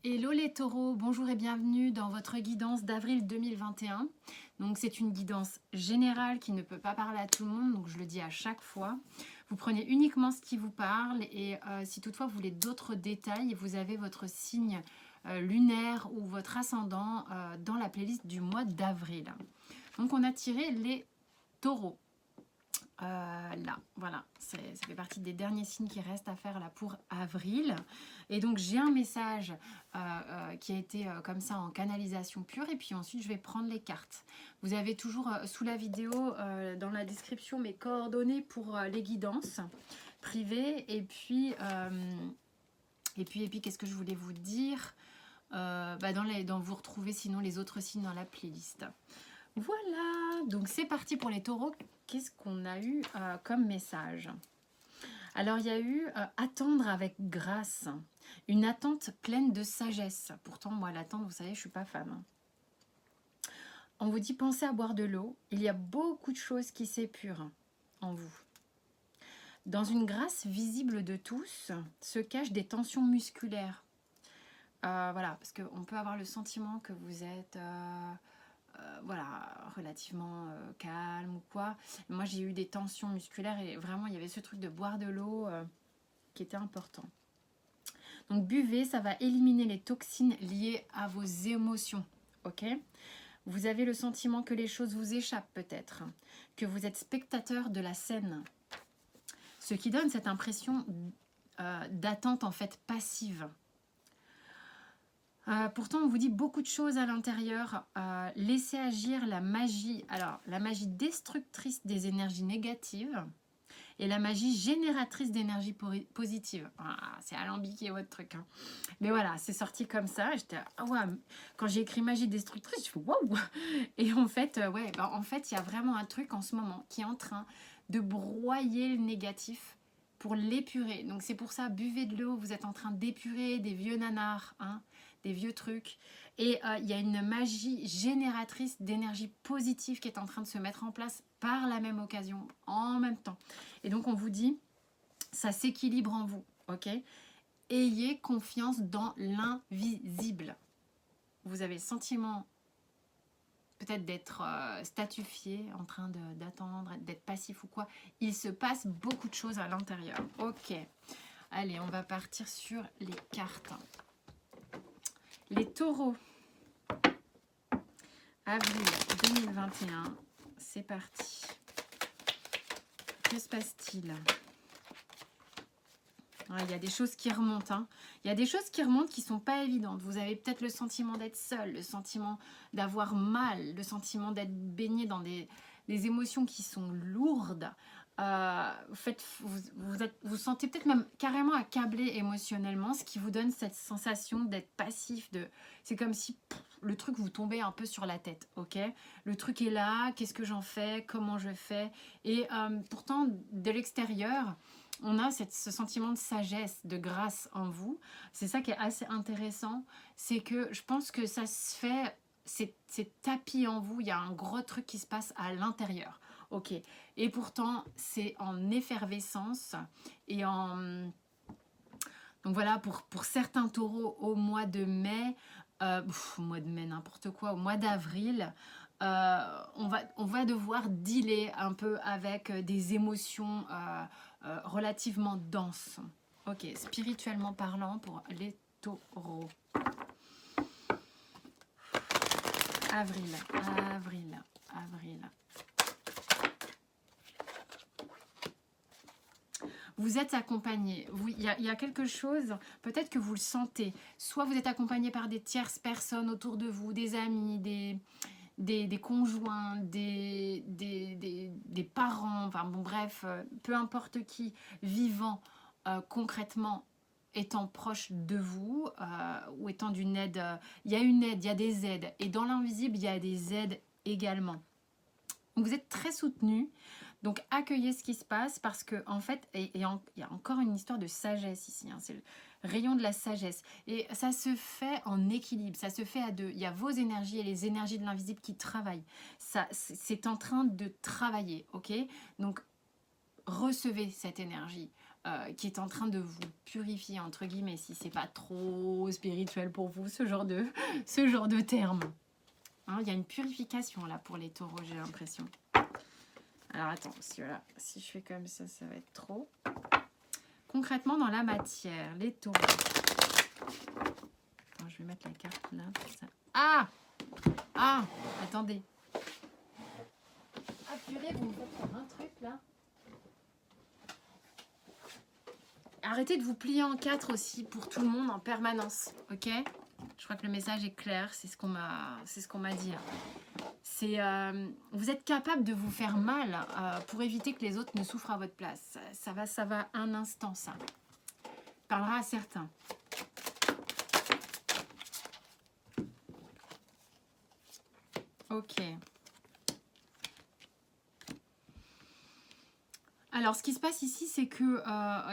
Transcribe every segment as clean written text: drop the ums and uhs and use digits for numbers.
Hello les taureaux, bonjour et bienvenue dans votre guidance d'avril 2021. Donc c'est une guidance générale qui ne peut pas parler à tout le monde, donc je le dis à chaque fois. Vous prenez uniquement ce qui vous parle et si toutefois vous voulez d'autres détails, vous avez votre signe lunaire ou votre ascendant dans la playlist du mois d'avril. Donc on a tiré les taureaux. Là, voilà, ça fait partie des derniers signes qui restent à faire là pour avril. Et donc j'ai un message qui a été comme ça en canalisation pure. Et puis ensuite je vais prendre les cartes. Vous avez toujours sous la vidéo, dans la description, mes coordonnées pour les guidances privées. Et puis qu'est-ce que je voulais vous dire vous retrouvez sinon les autres signes dans la playlist. Voilà, donc c'est parti pour les taureaux. Qu'est-ce qu'on a eu comme message? Alors il y a eu attendre avec grâce, une attente pleine de sagesse. Pourtant moi l'attente, vous savez, je ne suis pas femme. On vous dit pensez à boire de l'eau, il y a beaucoup de choses qui s'épurent en vous. Dans une grâce visible de tous se cachent des tensions musculaires. Voilà, parce qu'on peut avoir le sentiment que vous êtes... relativement calme ou quoi. Moi j'ai eu des tensions musculaires et vraiment il y avait ce truc de boire de l'eau qui était important. Donc buvez, ça va éliminer les toxines liées à vos émotions. Ok ? Vous avez le sentiment que les choses vous échappent peut-être, que vous êtes spectateur de la scène. Ce qui donne cette impression d'attente en fait passive. Pourtant, on vous dit beaucoup de choses à l'intérieur. Laissez agir la magie. Alors, la magie destructrice des énergies négatives et la magie génératrice d'énergie positive. C'est alambiqué votre truc. Hein. Mais voilà, c'est sorti comme ça. J'étais, quand j'ai écrit magie destructrice, je fais waouh. Et en fait, il y a vraiment un truc en ce moment qui est en train de broyer le négatif pour l'épurer. Donc c'est pour ça, buvez de l'eau. Vous êtes en train d'épurer des vieux nanars, hein, des vieux trucs. Et il y a une magie génératrice d'énergie positive qui est en train de se mettre en place par la même occasion, en même temps. Et donc on vous dit, ça s'équilibre en vous, ok ? Ayez confiance dans l'invisible. Vous avez le sentiment peut-être d'être statufié, en train d'attendre, d'être passif ou quoi. Il se passe beaucoup de choses à l'intérieur. Ok, allez, on va partir sur les cartes. Les taureaux, avril 2021, c'est parti. Que se passe-t-il ? Il y a des choses qui remontent. Hein. Il y a des choses qui remontent qui ne sont pas évidentes. Vous avez peut-être le sentiment d'être seul, le sentiment d'avoir mal, le sentiment d'être baigné dans des émotions qui sont lourdes. Vous sentez peut-être même carrément accablé émotionnellement, ce qui vous donne cette sensation d'être passif. C'est comme si le truc vous tombait un peu sur la tête. Ok, le truc est là, qu'est-ce que j'en fais, comment je fais. Et pourtant, de l'extérieur, on a ce sentiment de sagesse, de grâce en vous. C'est ça qui est assez intéressant. C'est que je pense que ça se fait, c'est tapis en vous. Il y a un gros truc qui se passe à l'intérieur. Ok. Et pourtant, c'est en effervescence. Et donc voilà, pour certains taureaux, au mois de mai, au mois de mai, n'importe quoi, au mois d'avril, on va devoir dealer un peu avec des émotions relativement denses. Ok, spirituellement parlant pour les taureaux. Avril. Vous êtes accompagné. Il y a quelque chose, peut-être que vous le sentez. Soit vous êtes accompagné par des tierces personnes autour de vous, des amis, des conjoints, des parents, enfin bon bref, peu importe qui, vivant concrètement, étant proche de vous ou étant d'une aide. Il y a une aide, il y a des aides. Et dans l'invisible, il y a des aides également. Donc vous êtes très soutenu. Donc accueillez ce qui se passe parce que en fait, il y a encore une histoire de sagesse ici. Hein, c'est le rayon de la sagesse. Et ça se fait en équilibre, ça se fait à deux. Il y a vos énergies et les énergies de l'invisible qui travaillent. C'est en train de travailler, ok ? Donc recevez cette énergie. qui est en train de vous purifier, entre guillemets, si c'est pas trop spirituel pour vous, ce genre de terme. Hein, il y a une purification là pour les taureaux, j'ai l'impression. Alors attends, si je fais comme ça, ça va être trop. Concrètement, dans la matière, les taureaux. Attends, je vais mettre la carte là. Ça. Ah, attendez. Ah purée, vous me faites faire un truc là. Arrêtez de vous plier en quatre aussi pour tout le monde en permanence, ok? Je crois que le message est clair, c'est ce qu'on m'a dit. Vous êtes capable de vous faire mal pour éviter que les autres ne souffrent à votre place. Ça va un instant, ça. Parlera à certains. Ok. Alors, ce qui se passe ici, c'est que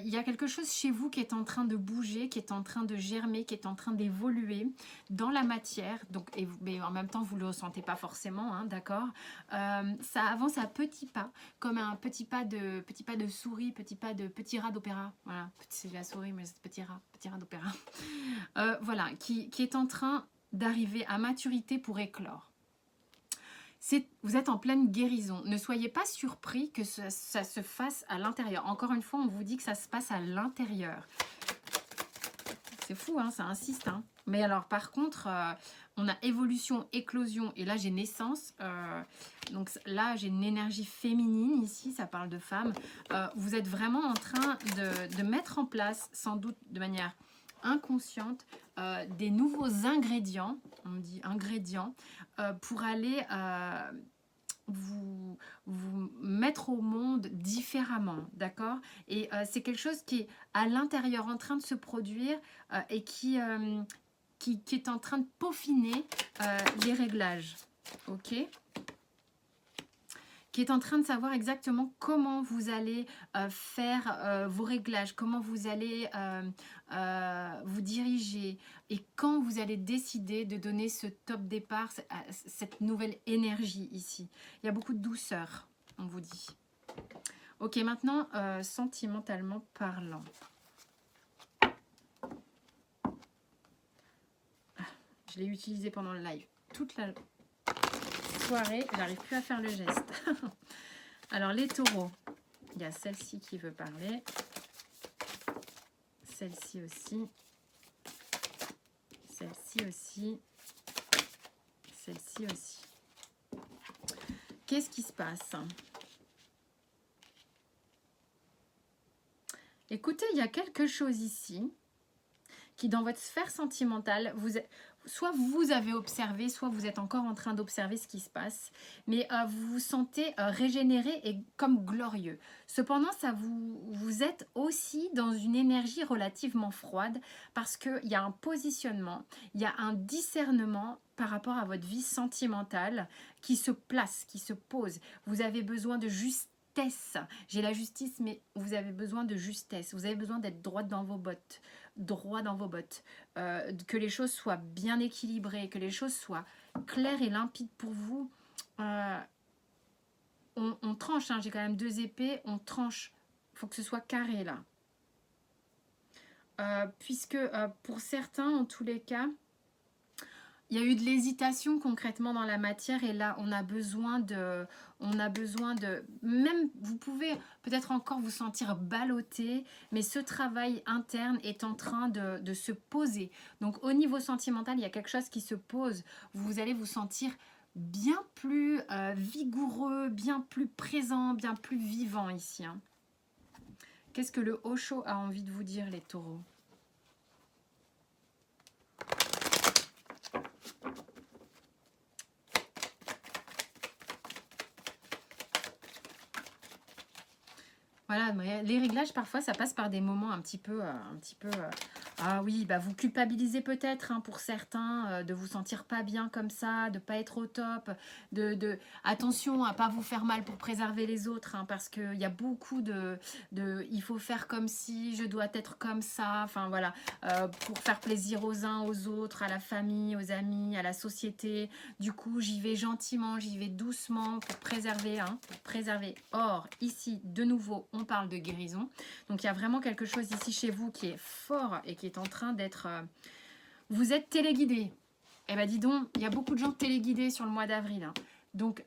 il y a quelque chose chez vous qui est en train de bouger, qui est en train de germer, qui est en train d'évoluer dans la matière. Donc, mais en même temps, vous ne le ressentez pas forcément, hein, d'accord. Ça avance à petits pas, comme un petit pas de souris, petit rat d'opéra. Voilà, c'est la souris, mais c'est petit rat d'opéra. Voilà, qui est en train d'arriver à maturité pour éclore. Vous êtes en pleine guérison. Ne soyez pas surpris que ça se fasse à l'intérieur. Encore une fois, on vous dit que ça se passe à l'intérieur. C'est fou, hein, ça insiste. Hein. Mais alors, par contre, on a évolution, éclosion, et là, j'ai naissance. Donc là, j'ai une énergie féminine ici, ça parle de femme. Vous êtes vraiment en train de mettre en place, sans doute de manière inconsciente, des nouveaux ingrédients, on me dit ingrédients, pour aller vous mettre au monde différemment, d'accord? Et c'est quelque chose qui est à l'intérieur en train de se produire et qui est en train de peaufiner les réglages, ok? Qui est en train de savoir exactement comment vous allez faire vos réglages, comment vous allez vous diriger et quand vous allez décider de donner ce top départ, cette nouvelle énergie ici. Il y a beaucoup de douceur, on vous dit. Ok, maintenant, sentimentalement parlant. Je l'ai utilisé pendant le live toute la soirée, j'arrive plus à faire le geste. Alors les taureaux, il y a celle-ci qui veut parler, celle-ci aussi, celle-ci aussi, celle-ci aussi. Qu'est-ce qui se passe? Écoutez, il y a quelque chose ici qui, dans votre sphère sentimentale, soit vous avez observé, soit vous êtes encore en train d'observer ce qui se passe, mais vous vous sentez régénéré et comme glorieux. Cependant, vous êtes aussi dans une énergie relativement froide parce qu'il y a un positionnement, il y a un discernement par rapport à votre vie sentimentale qui se place, qui se pose. Vous avez besoin de justesse. J'ai la justice, mais vous avez besoin de justesse. Vous avez besoin d'être droite dans vos bottes. Droit dans vos bottes, que les choses soient bien équilibrées, que les choses soient claires et limpides pour vous. On tranche, hein, j'ai quand même 2 épées, on tranche, il faut que ce soit carré là. Puisque pour certains, en tous les cas, il y a eu de l'hésitation concrètement dans la matière et là on a besoin de même vous pouvez peut-être encore vous sentir ballotté, mais ce travail interne est en train de se poser. Donc au niveau sentimental, il y a quelque chose qui se pose. Vous allez vous sentir bien plus vigoureux, bien plus présent, bien plus vivant ici. Hein. Qu'est-ce que le Osho a envie de vous dire, les taureaux ? Voilà, les réglages, parfois, ça passe par des moments un petit peu Ah oui, bah vous culpabilisez peut-être hein, pour certains de vous sentir pas bien comme ça, de pas être au top, attention à pas vous faire mal pour préserver les autres, hein, parce qu'il y a beaucoup il faut faire comme si, je dois être comme ça, enfin voilà, pour faire plaisir aux uns, aux autres, à la famille, aux amis, à la société. Du coup, j'y vais gentiment, j'y vais doucement pour préserver, hein, pour préserver. Or, ici, de nouveau, on parle de guérison. Donc il y a vraiment quelque chose ici chez vous qui est fort et qui est en train d'être... vous êtes téléguidé. Eh bien dis donc, il y a beaucoup de gens téléguidés sur le mois d'avril. Hein. Donc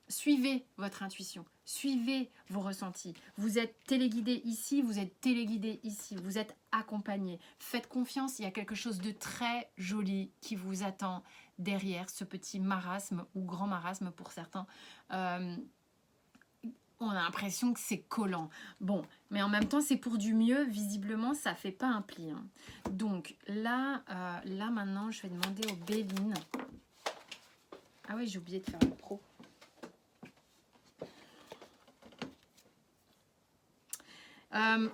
suivez votre intuition, suivez vos ressentis. Vous êtes téléguidé ici, vous êtes téléguidé ici, vous êtes accompagné. Faites confiance, il y a quelque chose de très joli qui vous attend derrière ce petit marasme ou grand marasme pour certains. On a l'impression que c'est collant. Bon, mais en même temps, c'est pour du mieux. Visiblement, ça fait pas un pli. Hein. Donc là, là maintenant, je vais demander au Béline. Ah oui, j'ai oublié de faire le pro.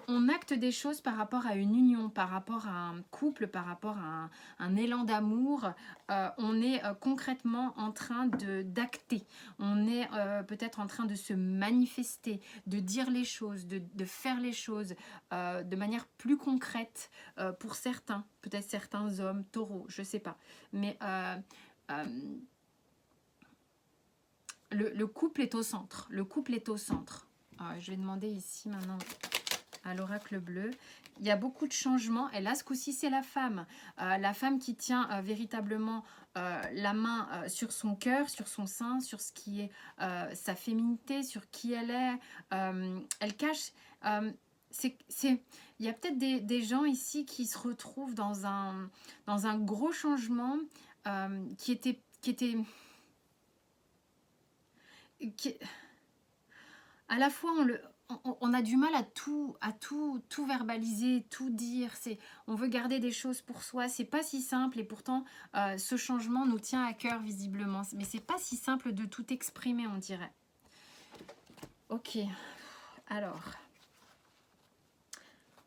On acte des choses par rapport à une union, par rapport à un couple, par rapport à un élan d'amour. On est concrètement en train d'acter. On est peut-être en train de se manifester, de dire les choses, de faire les choses de manière plus concrète pour certains. Peut-être certains hommes, taureaux, je ne sais pas. Mais le couple est au centre. Le couple est au centre. Je vais demander ici maintenant à l'oracle bleu. Il y a beaucoup de changements. Et là, ce coup-ci, c'est la femme. La femme qui tient véritablement la main sur son cœur, sur son sein, sur ce qui est sa féminité, sur qui elle est. Elle cache... il y a peut-être des gens ici qui se retrouvent dans un gros changement qui était à la fois on a du mal à tout verbaliser, tout dire. On veut garder des choses pour soi. C'est pas si simple et pourtant ce changement nous tient à cœur visiblement. Mais c'est pas si simple de tout exprimer, on dirait. Ok. Alors.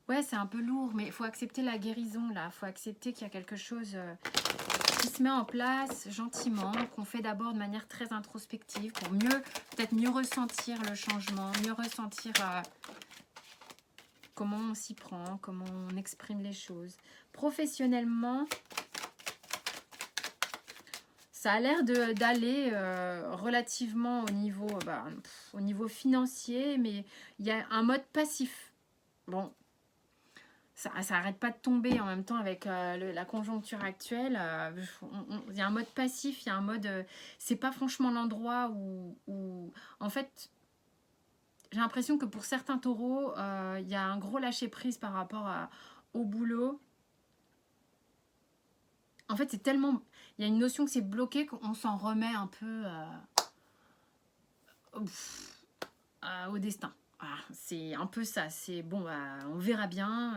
Ouais, c'est un peu lourd, mais il faut accepter la guérison là. Il faut accepter qu'il y a quelque chose qui se met en place gentiment, qu'on fait d'abord de manière très introspective pour peut-être mieux ressentir le changement, mieux ressentir comment on s'y prend, comment on exprime les choses. Professionnellement, ça a l'air d'aller relativement au niveau financier, mais il y a un mode passif. Bon, ça n'arrête pas de tomber en même temps avec la conjoncture actuelle. Il y a un mode passif, il y a un mode... c'est pas franchement l'endroit où... En fait, j'ai l'impression que pour certains taureaux, il y a un gros lâcher-prise par rapport au boulot. En fait, c'est tellement... Il y a une notion que c'est bloqué qu'on s'en remet un peu au destin. Ah, c'est un peu ça, c'est bon, on verra bien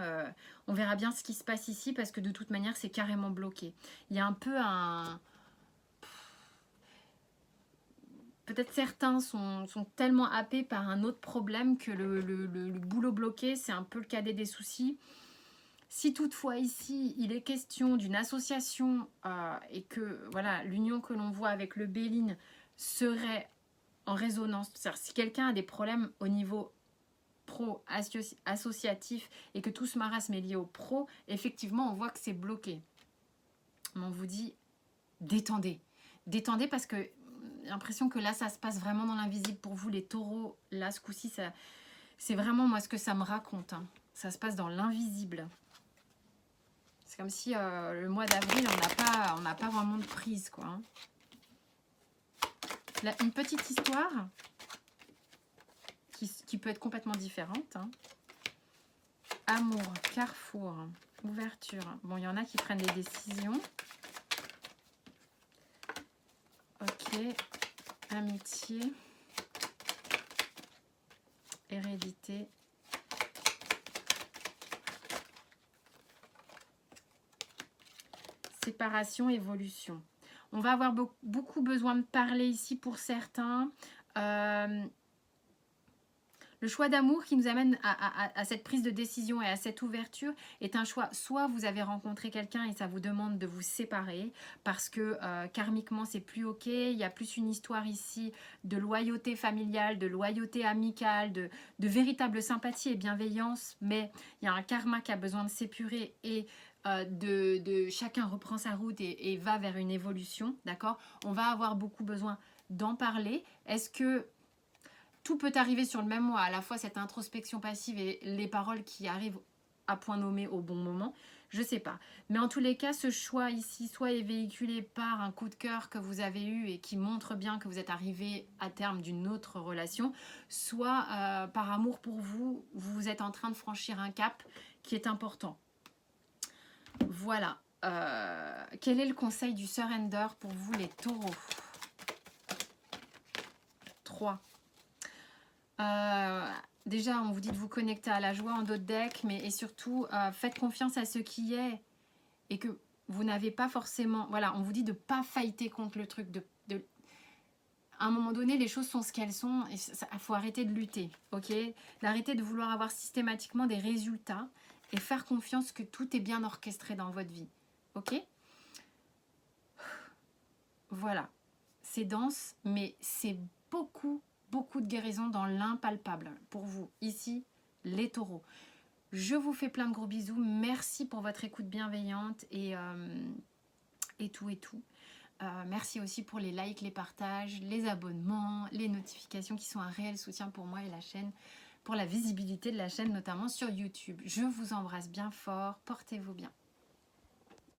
ce qui se passe ici parce que de toute manière c'est carrément bloqué. Il y a un peu peut-être certains sont tellement happés par un autre problème que le boulot bloqué, c'est un peu le cadet des soucis. Si toutefois ici il est question d'une association et que voilà l'union que l'on voit avec le Béline serait en résonance, c'est-à-dire si quelqu'un a des problèmes au niveau pro-associatif et que tout ce marasme est lié au pro, effectivement, on voit que c'est bloqué. Mais on vous dit, détendez. Détendez parce que j'ai l'impression que là, ça se passe vraiment dans l'invisible pour vous, les taureaux. Là, ce coup-ci, c'est vraiment moi ce que ça me raconte. Hein. Ça se passe dans l'invisible. C'est comme si le mois d'avril, on n'a pas vraiment de prise, quoi. Hein. Là, une petite histoire qui peut être complètement différente. Hein. Amour, carrefour, ouverture. Bon, il y en a qui prennent des décisions. Ok. Amitié. Hérédité. Séparation, évolution. On va avoir beaucoup besoin de parler ici pour certains. Le choix d'amour qui nous amène à cette prise de décision et à cette ouverture est un choix. Soit vous avez rencontré quelqu'un et ça vous demande de vous séparer parce que karmiquement c'est plus ok. Il y a plus une histoire ici de loyauté familiale, de loyauté amicale, de véritable sympathie et bienveillance. Mais il y a un karma qui a besoin de s'épurer et chacun reprend sa route et va vers une évolution. D'accord? On va avoir beaucoup besoin d'en parler. Est-ce que tout peut arriver sur le même mois, à la fois cette introspection passive et les paroles qui arrivent à point nommé au bon moment, je ne sais pas. Mais en tous les cas, ce choix ici, soit est véhiculé par un coup de cœur que vous avez eu et qui montre bien que vous êtes arrivé à terme d'une autre relation, soit par amour pour vous, vous êtes en train de franchir un cap qui est important. Voilà. Quel est le conseil du surrender pour vous les taureaux? 3. Déjà, on vous dit de vous connecter à la joie en d'autres decks, mais et surtout, faites confiance à ce qui est et que vous n'avez pas forcément... Voilà, on vous dit de ne pas fighter contre le truc. À un moment donné, les choses sont ce qu'elles sont et il faut arrêter de lutter, ok? D'arrêter de vouloir avoir systématiquement des résultats et faire confiance que tout est bien orchestré dans votre vie, ok? Voilà, c'est dense, mais c'est beaucoup de guérison dans l'impalpable pour vous, ici, les taureaux. Je vous fais plein de gros bisous. Merci pour votre écoute bienveillante et tout et tout. Merci aussi pour les likes, les partages, les abonnements, les notifications qui sont un réel soutien pour moi et la chaîne, pour la visibilité de la chaîne, notamment sur YouTube. Je vous embrasse bien fort. Portez-vous bien.